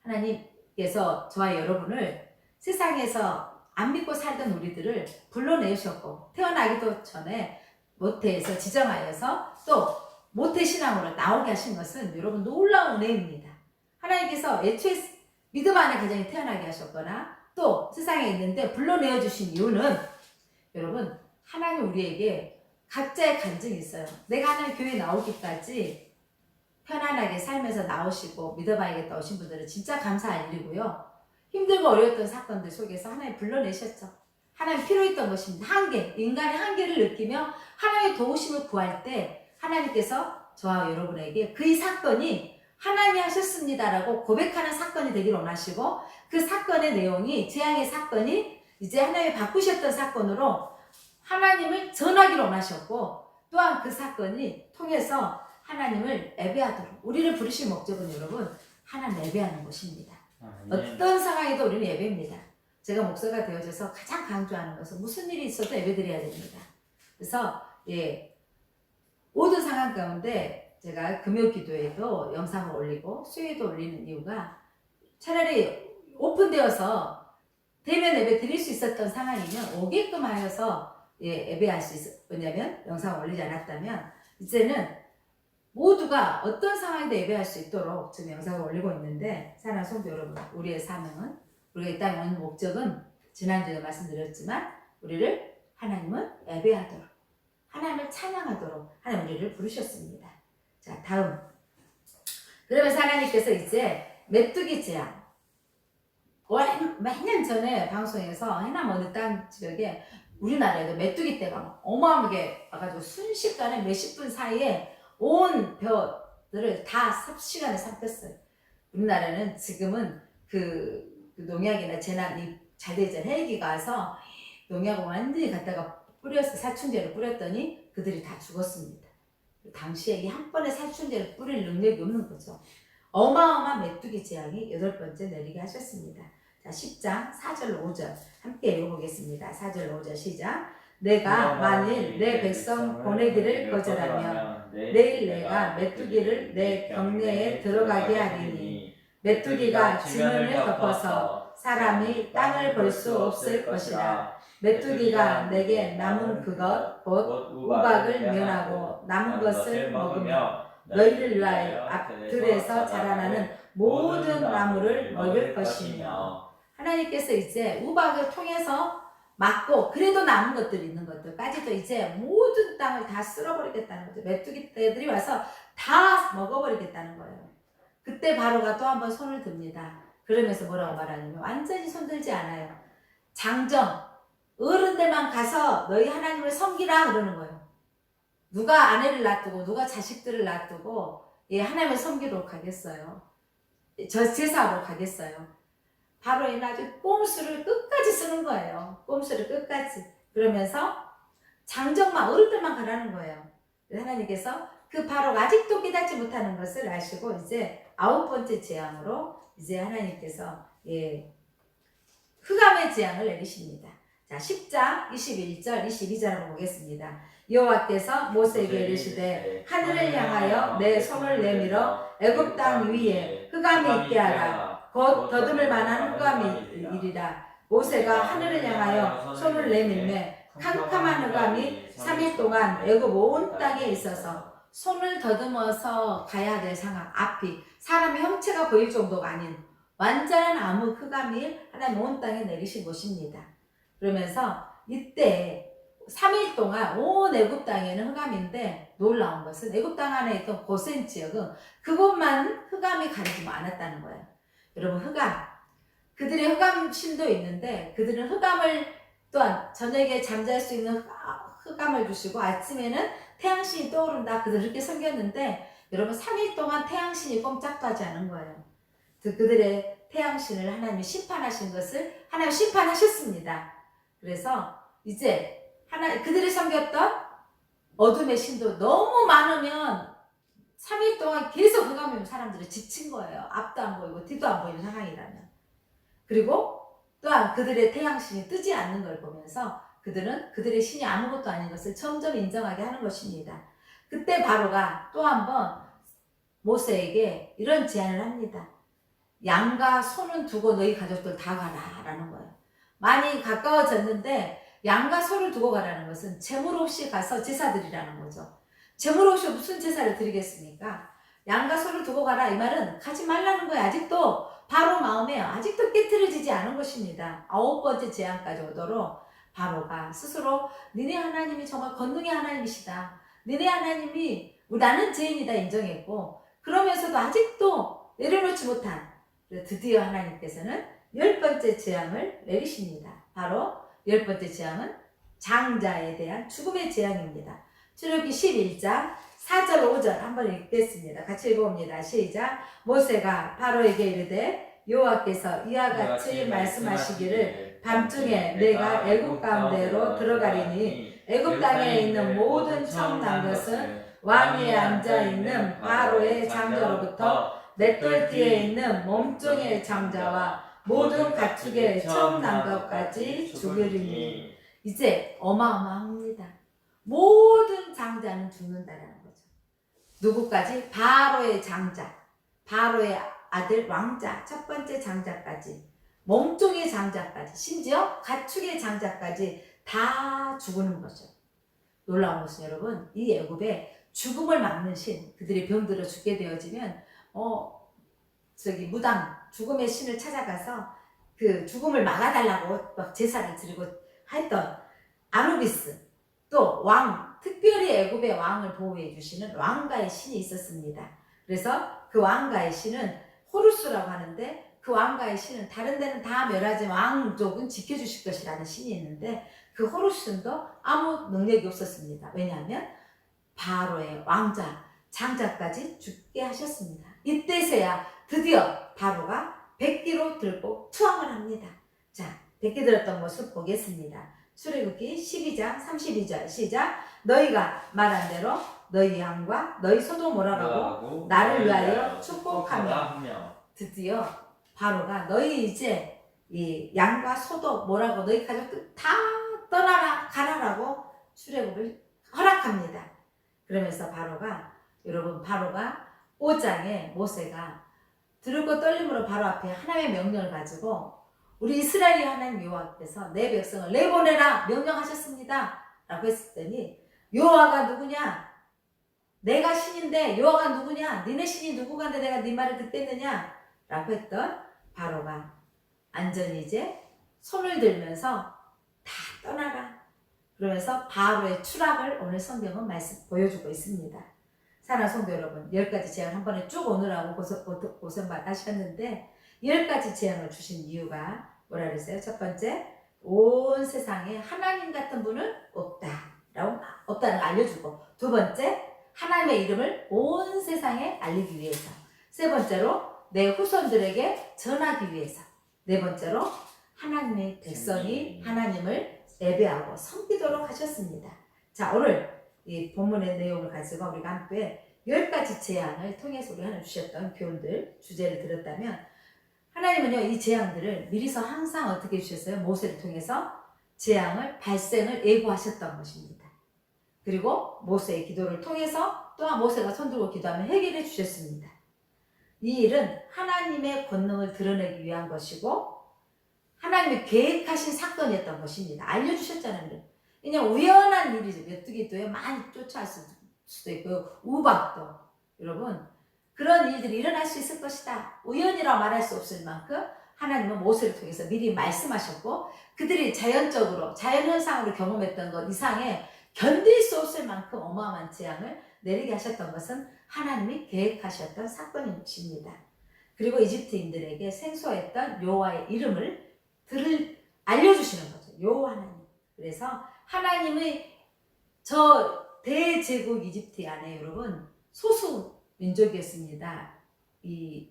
하나님께서 저와 여러분을 세상에서 안 믿고 살던 우리들을 불러내셨고 태어나기도 전에 모태에서 지정하여서 또 모태신앙으로 나오게 하신 것은 여러분 놀라운 은혜입니다. 하나님께서 애초에 믿음 안에 가정이 태어나게 하셨거나 또 세상에 있는데 불러내어 주신 이유는 여러분 하나님 우리에게 각자의 간증이 있어요. 내가 하나님 교회에 나오기까지 편안하게 살면서 나오시고 믿어봐야겠다 오신 분들은 진짜 감사할 일이고요. 힘들고 어려웠던 사건들 속에서 하나님 불러내셨죠. 하나님 필요했던 것입니다. 한계, 인간의 한계를 느끼며 하나님의 도우심을 구할 때 하나님께서 저와 여러분에게 그 사건이 하나님이 하셨습니다라고 고백하는 사건이 되기를 원하시고 그 사건의 내용이 재앙의 사건이 이제 하나님이 바꾸셨던 사건으로 하나님을 전하기를 원하셨고 또한 그 사건이 통해서 하나님을 예배하도록 우리를 부르신 목적은 여러분 하나님 예배하는 것입니다. 어떤 상황에도 우리는 예배입니다. 제가 목사가 되어져서 가장 강조하는 것은 무슨 일이 있어도 예배드려야 됩니다. 그래서 모든 상황 가운데 제가 금요기도에도 영상을 올리고 수요에도 올리는 이유가 차라리 오픈되어서 대면 예배 드릴 수 있었던 상황이면 오게끔 하여서 예배할 수 있었. 왜냐면 영상을 올리지 않았다면 이제는 모두가 어떤 상황에도 예배할 수 있도록 지금 영상을 올리고 있는데 사랑하는 성도 여러분, 우리의 사명은 우리가 이 땅에 온 목적은 지난주에 말씀드렸지만 우리를 하나님은 예배하도록 하나님을 찬양하도록 하나님 우리를 부르셨습니다. 자, 다음 그러면서 하나님께서 이제 메뚜기 재앙 몇 년 전에 방송에서 해남 어느 땅 지역에 우리나라에도 메뚜기 떼가 어마어마하게 와가지고 순식간에 몇십 분 사이에 온 벼들을 다 삽시간에 삼켰어요. 우리나라는 지금은 그 농약이나 재난이 잘 되지 헬기가 와서 농약을 완전히 갖다가 뿌려서 살충제를 뿌렸더니 그들이 다 죽었습니다. 당시에 이 한 번에 살충제를 뿌릴 능력이 없는 거죠. 어마어마한 메뚜기 재앙이 8번째 내리게 하셨습니다. 자, 10장 4절 5절 함께 읽어보겠습니다. 4절 5절 시작. 내가 만일 내 백성 보내기를 거절하면 내일 내가 메뚜기를 내 경내에 들어가게 하리니 메뚜기가 지면을 덮어서 사람이 땅을 볼 수 없을 것이라. 메뚜기가 내게 남은 그것 곧 우박을 면하고 남은 것을 먹으며 너희를 위하여 앞들에서 자라나는 모든 나무를 먹을 것이며. 하나님께서 이제 우박을 통해서 막고 그래도 남은 것들이 있는 것들까지도 이제 모든 땅을 다 쓸어버리겠다는 거죠. 메뚜기 떼들이 와서 다 먹어버리겠다는 거예요. 그때 바로가 또 한 번 손을 듭니다. 그러면서 뭐라고 말하냐면 완전히 손들지 않아요. 장정 어른들만 가서 너희 하나님을 섬기라 그러는 거예요. 누가 아내를 놔두고 누가 자식들을 놔두고 하나님을 섬기도록 하겠어요. 제사하러 가겠어요. 바로 아주 꼼수를 끝까지 쓰는 거예요. 꼼수를 끝까지. 그러면서 장정만 어른들만 가라는 거예요. 하나님께서 그 바로가 아직도 깨닫지 못하는 것을 아시고 이제 9번째 재앙으로 이제 하나님께서 흑암의 재앙을 내리십니다. 자, 10장 21절 22절 한번 보겠습니다. 여호와께서 모세에게 이르시되 하늘을 향하여 내 손을 내밀어 애굽 땅 위에 흑암이 있게 하라. 곧 더듬을 만한 흑암이 일이라. 모세가 하늘을 향하여 손을 내밀매 캄캄한 흑암이 3일 동안 애굽 온 땅에 있어서 손을 더듬어서 가야 될 상황 앞이 사람의 형체가 보일 정도가 아닌 완전한 암흑 흑암이 하나님 온 땅에 내리신 곳입니다. 그러면서 이때 3일 동안 온 애굽 땅에는 흑암인데 놀라운 것은 애굽 땅 안에 있던 고센 지역은 그곳만 흑암이 가리지 않았다는 거예요. 여러분 흑암 그들의 흑암 신도 있는데 그들은 흑암을 또한 저녁에 잠잘 수 있는 흑암을 주시고 아침에는 태양신이 떠오른다. 그들 그렇게 섬겼는데 여러분 3일 동안 태양신이 꼼짝도 하지 않은 거예요. 그들의 태양신을 하나님이 심판하신 것을 하나님 심판하셨습니다. 그래서 이제 그들이 섬겼던 어둠의 신도 너무 많으면 3일 동안 계속 흑암이면 사람들이 지친 거예요. 앞도 안 보이고 뒤도 안 보이는 상황이라면. 그리고 또한 그들의 태양신이 뜨지 않는 걸 보면서 그들은 그들의 신이 아무것도 아닌 것을 점점 인정하게 하는 것입니다. 그때 바로가 또 한 번 모세에게 이런 제안을 합니다. 양과 소는 두고 너희 가족들 다 가라 라는 거예요. 많이 가까워졌는데 양과 소를 두고 가라는 것은 재물 없이 가서 제사 드리라는 거죠. 재물 없이 무슨 제사를 드리겠습니까? 양과 소를 두고 가라 이 말은 가지 말라는 거예요. 아직도 바로 마음에 아직도 깨트려지지 않은 것입니다. 9번째 제안까지 오도록 바로가 스스로 니네 하나님이 정말 권능의 하나님이시다. 니네 하나님이 나는 죄인이다 인정했고 그러면서도 아직도 내려놓지 못한 드디어 하나님께서는 10번째 재앙을 내리십니다. 바로 10번째 재앙은 장자에 대한 죽음의 재앙입니다. 출애굽기 11장 4절 5절 한번 읽겠습니다. 같이 읽어봅니다. 시작. 모세가 바로에게 이르되 여호와께서 이와 같이 말씀하시기를 밤중에 내가 애굽 가운데로 들어가리니 애굽 땅에 있는 모든 청난 것은 왕위에 앉아있는 바로의 장자로부터 맷돌 뒤에 있는 몸종의 장자와 모든 가축의 처음 난 것까지 죽으리니. 이제 어마어마합니다. 모든 장자는 죽는다라는 거죠. 누구까지? 바로의 장자, 바로의 아들 왕자, 첫 번째 장자까지, 몸종의 장자까지, 심지어 가축의 장자까지 다 죽는 거죠. 놀라운 것은 여러분, 이 애굽에 죽음을 막는 신, 그들이 병들어 죽게 되어지면 무당 죽음의 신을 찾아가서 그 죽음을 막아달라고 막 제사를 드리고 했던 아누비스, 또 왕, 특별히 애굽의 왕을 보호해 주시는 왕가의 신이 있었습니다. 그래서 그 왕가의 신은 호루스라고 하는데 그 왕가의 신은 다른 데는 다 멸하지 왕족은 지켜주실 것이라는 신이 있는데 그 호루스도 아무 능력이 없었습니다. 왜냐하면 바로의 왕자, 장자까지 죽게 하셨습니다. 이때서야 드디어 바로가 백기로 들고 투항을 합니다. 자, 백기 들었던 모습 보겠습니다. 출애굽기 12장 32절 시작. 너희가 말한 대로 너희 양과 너희 소도 몰아가고 나를 위하여 축복하며. 드디어 바로가 너희 이제 이 양과 소도 몰아가고 너희 가족들 다 떠나라 가라라고 출애굽을 허락합니다. 그러면서 여러분 바로가 5장에 모세가 두렵고 떨림으로 바로 앞에 하나님의 명령을 가지고 우리 이스라엘의 하나님 여호와께서 내 백성을 내보내라 명령하셨습니다 라고 했더니 여호와가 누구냐? 내가 신인데 여호와가 누구냐? 니네 신이 누구간데 내가 네 말을 듣겠느냐? 라고 했던 바로가 안전히 이제 손을 들면서 다 떠나라 그러면서 바로의 추락을 오늘 성경은 보여주고 있습니다. 사랑하는 성도 여러분, 10가지 재앙을 한 번에 쭉 오느라고 고생 하셨는데 10가지 재앙을 주신 이유가 뭐라 그랬어요? 첫 번째, 온 세상에 하나님 같은 분은 없다는 걸 알려주고, 두 번째, 하나님의 이름을 온 세상에 알리기 위해서, 세 번째로 내 후손들에게 전하기 위해서, 네 번째로 하나님의 백성이 하나님을 예배하고 섬기도록 하셨습니다. 자, 오늘 이 본문의 내용을 가지고 우리가 함께 10가지 재앙을 통해서 우리 하나님 주셨던 교훈들, 주제를 들었다면 하나님은요, 이 재앙들을 미리서 항상 어떻게 주셨어요? 모세를 통해서 재앙을 발생을 예고하셨던 것입니다. 그리고 모세의 기도를 통해서 또한 모세가 손들고 기도하면 해결해 주셨습니다. 이 일은 하나님의 권능을 드러내기 위한 것이고 하나님이 계획하신 사건이었던 것입니다. 알려주셨잖아요. 그냥 우연한 일이죠. 메뚜기도 많이 쫓아올 수도 있고 우박도. 여러분 그런 일들이 일어날 수 있을 것이다. 우연이라고 말할 수 없을 만큼 하나님은 모세를 통해서 미리 말씀하셨고 그들이 자연적으로 자연현상으로 경험했던 것 이상의 견딜 수 없을 만큼 어마어마한 재앙을 내리게 하셨던 것은 하나님이 계획하셨던 사건입니다. 그리고 이집트인들에게 생소했던 여호와의 이름을 알려주시는 거죠. 여호와 하나님. 그래서 하나님의 저 대제국 이집트 안에 여러분 소수 민족이었습니다. 이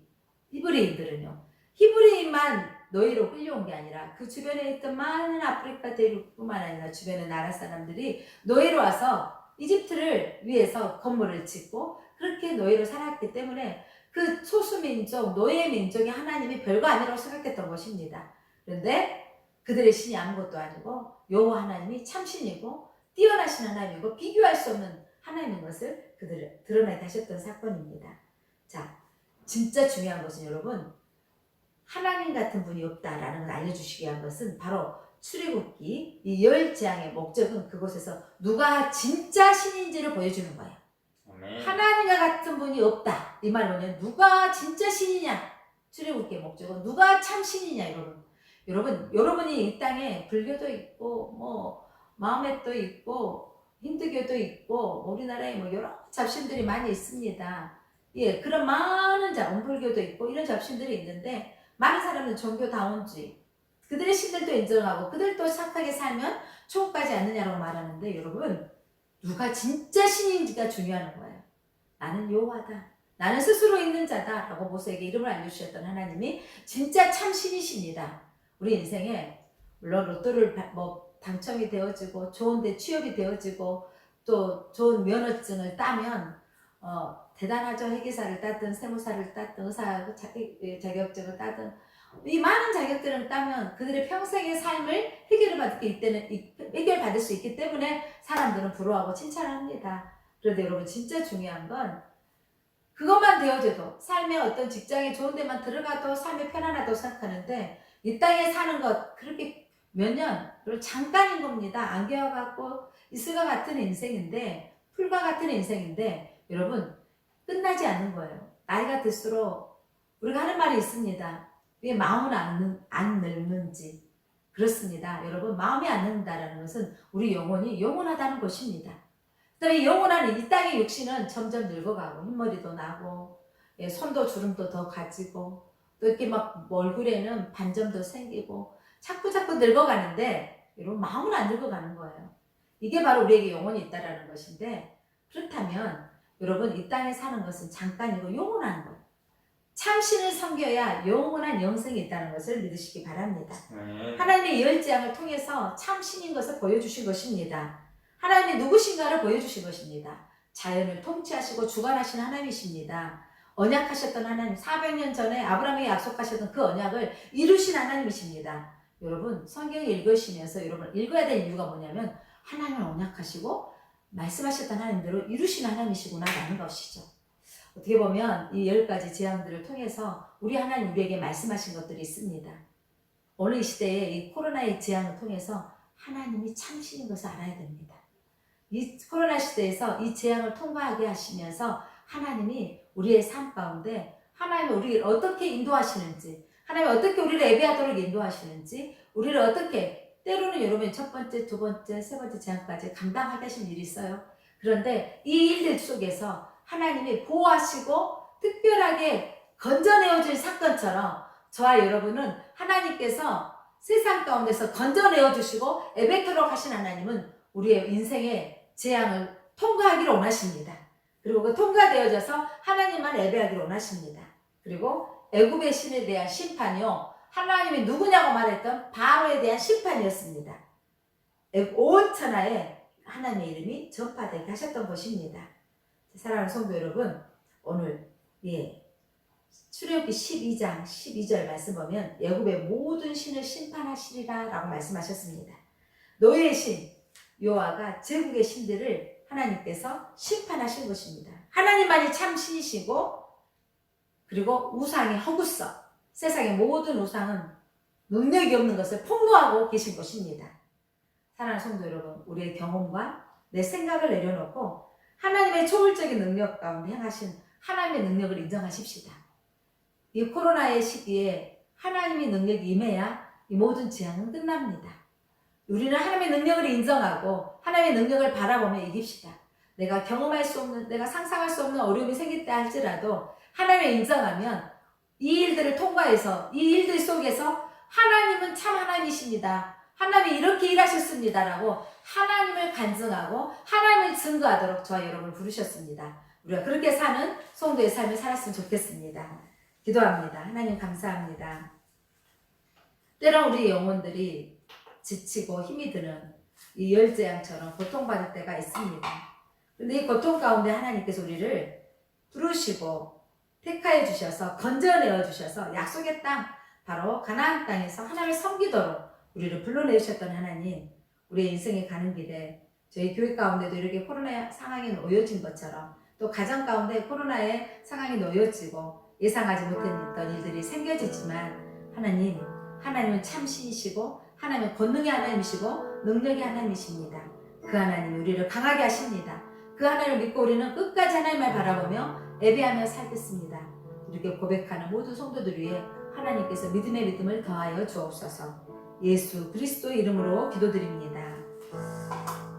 히브리인들은요. 히브리인만 노예로 끌려온 게 아니라 그 주변에 있던 많은 아프리카 대륙뿐만 아니라 주변의 나라 사람들이 노예로 와서 이집트를 위해서 건물을 짓고 그렇게 노예로 살았기 때문에 그 소수민족, 노예민족이 하나님이 별거 아니라고 생각했던 것입니다. 그런데 그들의 신이 아무것도 아니고 여호와 하나님이 참신이고 뛰어나신 하나님이고 비교할 수 없는 하나님인 것을 그들을 드러내게 하셨던 사건입니다. 자, 진짜 중요한 것은 여러분 하나님 같은 분이 없다라는 걸 알려주시기 위한 것은 바로 출애굽기 이 열 재앙의 목적은 그곳에서 누가 진짜 신인지를 보여주는 거예요. 하나님과 같은 분이 없다. 이 말 뭐냐면 누가 진짜 신이냐. 출애굽기의 목적은 누가 참 신이냐 여러분이 이 땅에 불교도 있고 뭐 마음에도 있고 힌두교도 있고 우리나라에 뭐 여러 잡신들이 많이 있습니다. 예, 그런 많은 원불교도 있고 이런 잡신들이 있는데 많은 사람은 종교다운주의 그들의 신들도 인정하고 그들도 착하게 살면 천국 가지 않느냐라고 말하는데 여러분 누가 진짜 신인지가 중요한 거예요. 나는 여호와다. 나는 스스로 있는 자다 라고 모세에게 이름을 알려주셨던 하나님이 진짜 참 신이십니다. 우리 인생에 물론 로또를 뭐 당첨이 되어지고 좋은 데 취업이 되어지고 또 좋은 면허증을 따면 대단하죠. 회계사를 따든 세무사를 따든 의사 자격증을 따든 이 많은 자격들을 따면 그들의 평생의 삶을 해결받을 수 있기 때문에 사람들은 부러워하고 칭찬합니다. 그런데 여러분 진짜 중요한 건 그것만 되어져도 삶의 어떤 직장에 좋은 데만 들어가도 삶이 편안하다고 생각하는데 이 땅에 사는 것 그렇게 몇 년, 그리고 잠깐인 겁니다. 안개와 같고 이슬과 같은 인생인데 풀과 같은 인생인데 여러분 끝나지 않는 거예요. 나이가 들수록 우리가 하는 말이 있습니다. 왜 마음은 안 늙는지. 그렇습니다. 여러분 마음이 안 늙는다는 것은 우리 영혼이 영원하다는 것입니다. 그다음에 영원한 이 땅의 육신은 점점 늙어가고 흰머리도 나고 손도 주름도 더 가지고 또 이렇게 막 얼굴에는 반점도 생기고 자꾸 늙어가는데 여러분 마음은 안 늙어가는 거예요. 이게 바로 우리에게 영혼이 있다라는 것인데 그렇다면 여러분 이 땅에 사는 것은 잠깐이고 영원한 거예요. 참신을 섬겨야 영원한 영생이 있다는 것을 믿으시기 바랍니다. 하나님의 열 재앙을 통해서 참신인 것을 보여주신 것입니다. 하나님이 누구신가를 보여주신 것입니다. 자연을 통치하시고 주관하시는 하나님이십니다. 언약하셨던 하나님, 400년 전에 아브라함에게 약속하셨던 그 언약을 이루신 하나님이십니다. 여러분 성경을 읽으시면서 여러분 읽어야 될 이유가 뭐냐면 하나님을 언약하시고 말씀하셨던 하나님대로 이루신 하나님이시구나 라는 것이죠. 어떻게 보면 이 10가지 재앙들을 통해서 우리 하나님 우리에게 말씀하신 것들이 있습니다. 오늘 이 시대에 이 코로나의 재앙을 통해서 하나님이 참신인 것을 알아야 됩니다. 이 코로나 시대에서 이 재앙을 통과하게 하시면서 하나님이 우리의 삶 가운데 하나님이 우리를 어떻게 인도하시는지 하나님이 어떻게 우리를 예배하도록 인도하시는지 우리를 어떻게 때로는 여러분 첫 번째, 두 번째, 세 번째 재앙까지 감당하게 하신 일이 있어요. 그런데 이 일들 속에서 하나님이 보호하시고 특별하게 건져내어줄 사건처럼 저와 여러분은 하나님께서 세상 가운데서 건져내어주시고 예배토록 하신 하나님은 우리의 인생의 재앙을 통과하기를 원하십니다. 그리고 그 통과되어져서 하나님만 예배하기를 원하십니다. 그리고 애굽의 신에 대한 심판이요 하나님이 누구냐고 말했던 바로에 대한 심판이었습니다. 온 천하에 하나님의 이름이 전파되게 하셨던 것입니다. 사랑하는 성도 여러분, 오늘 출애굽기 12장 12절 말씀 보면 애굽의 모든 신을 심판하시리라 라고 말씀하셨습니다. 노예의 신 여호와가 제국의 신들을 하나님께서 심판하신 것입니다. 하나님만이 참 신이시고 그리고 우상의 허구서 세상의 모든 우상은 능력이 없는 것을 폭로하고 계신 것입니다. 사랑하는 성도 여러분, 우리의 경험과 내 생각을 내려놓고 하나님의 초월적인 능력 가운데 행하신 하나님의 능력을 인정하십시다. 이 코로나의 시기에 하나님의 능력이 임해야 이 모든 재앙은 끝납니다. 우리는 하나님의 능력을 인정하고 하나님의 능력을 바라보며 이깁시다. 내가 경험할 수 없는, 내가 상상할 수 없는 어려움이 생겼다 할지라도 하나님을 인정하면 이 일들을 통과해서 이 일들 속에서 하나님은 참 하나님이십니다. 하나님이 이렇게 일하셨습니다. 라고 하나님을 간증하고 하나님을 증거하도록 저와 여러분을 부르셨습니다. 우리가 그렇게 사는 성도의 삶을 살았으면 좋겠습니다. 기도합니다. 하나님 감사합니다. 때론 우리 영혼들이 지치고 힘이 드는 이 열재앙처럼 고통받을 때가 있습니다. 그런데 이 고통 가운데 하나님께서 우리를 부르시고 택하여 주셔서 건져내어 주셔서 약속의 땅, 바로 가나안 땅에서 하나님을 섬기도록 우리를 불러내주셨던 하나님, 우리의 인생에 가는 길에 저희 교회 가운데도 이렇게 코로나 상황에 놓여진 것처럼 또 가정 가운데 코로나의 상황이 놓여지고 예상하지 못했던 일들이 생겨지지만 하나님은 참 신이시고 하나님은 권능의 하나님이시고 능력의 하나님이십니다. 그 하나님이 우리를 강하게 하십니다. 그 하나님을 믿고 우리는 끝까지 하나님을 바라보며 예배하며 살겠습니다. 이렇게 고백하는 모든 성도들 위해 하나님께서 믿음의 믿음을 더하여 주옵소서. 예수 그리스도의 이름으로 기도드립니다.